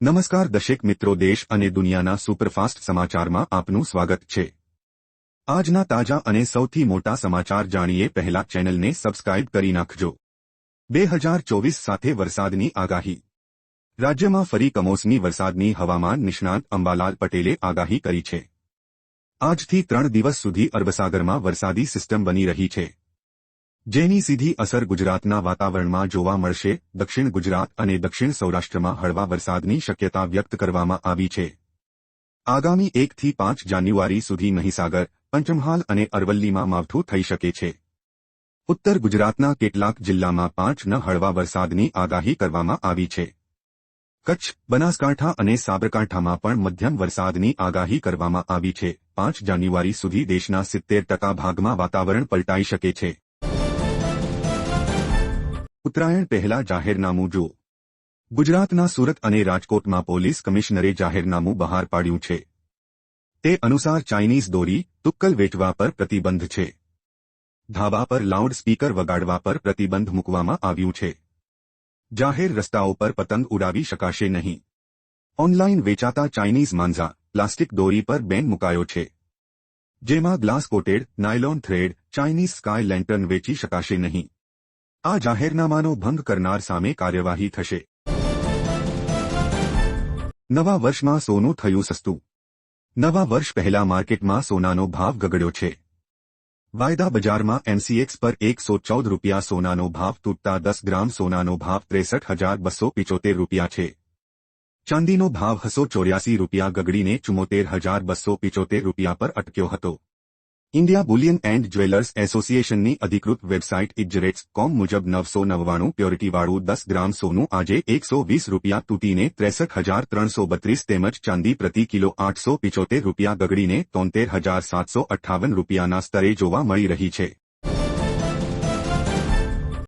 નમસ્કાર દર્શક મિત્રો, દેશ અને દુનિયાના સુપરફાસ્ટ સમાચારમાં આપનું સ્વાગત છે। આજના તાજા અને સૌથી મોટા સમાચાર જાણીએ પહેલા ચેનલને સબસ્ક્રાઇબ કરી નાખજો। 2024 સાથે વરસાદની આગાહી। રાજ્યમાં ફરી કમોસમી વરસાદની હવામાન નિષ્ણાત અંબાલાલ પટેલે આગાહી કરી છે। આજથી 3 દિવસ સુધી અરબસાગરમાં વરસાદી સિસ્ટમ બની રહી છે, જેની સીધી અસર ગુજરાતના વાતાવરણમાં જોવા મળશે। દક્ષિણ ગુજરાત અને દક્ષિણ સૌરાષ્ટ્રમાં હળવા વરસાદની શક્યતા વ્યક્ત કરવામાં આવી છે। આગામી 1 થી 5 જાન્યુઆરી સુધી મહીસાગર, પંચમહાલ અને અરવલ્લીમાં માવઠું થઈ શકે છે। ઉત્તર ગુજરાતના કેટલાક જિલ્લામાં 5 હળવા વરસાદની આગાહી કરવામાં આવી છે। કચ્છ, બનાસકાંઠા અને સાબરકાંઠામાં પણ મધ્યમ વરસાદની આગાહી કરવામાં આવી છે। 5 જાન્યુઆરી સુધી દેશના 70% ભાગમાં વાતાવરણ પલટાઈ શકે છે। ઉત્તરાયણ પહેલા જાહેરનામું જુઓ। ગુજરાતના સુરત અને રાજકોટમાં પોલીસ કમિશનરે જાહેરનામું બહાર પાડ્યું છે। તે અનુસાર ચાઇનીઝ દોરી, તુક્કલ વેચવા પર પ્રતિબંધ છે। ધાબા પર લાઉડ સ્પીકર વગાડવા પર પ્રતિબંધ મૂકવામાં આવ્યું છે। જાહેર રસ્તાઓ પર પતંગ ઉડાવી શકાશે નહીં। ઓનલાઇન વેચાતા ચાઇનીઝ માંઝા, પ્લાસ્ટિક દોરી પર બેન મુકાયો છે, જેમાં glass coated, nylon thread, Chinese sky lantern વેચી શકાશે નહીં। આ જાહેરનામાનો ભંગ કરનાર સામે કાર્યવાહી થશે। નવા વર્ષમાં સોનું થયું સસ્તું। નવા વર્ષ પહેલા માર્કેટમાં સોનાનો ભાવ ગગડ્યો છે। વાયદા બજારમાં MCX પર 114 રૂપિયા સોનાનો ભાવ તૂટતા 10 ગ્રામ સોનાનો ભાવ 63,275 રૂપિયા છે। ચાંદીનો ભાવ 284 રૂપિયા ગગડીને 74,275 રૂપિયા પર અટક્યો હતો। ઇન્ડિયા બુલિયન એન્ડ જ્વેલર્સ એસોસિએશનની અધિકૃત વેબસાઇટ ijrates.com મુજબ 999 પ્યોરિટીવાળું 10 ગ્રામ સોનું આજે 120 રૂપિયા તૂટીને 63,332 તેમજ ચાંદી પ્રતિ કિલો 875 રૂપિયા ગગડીને 73,758 રૂપિયાના સ્તરે જોવા મળી રહી છે।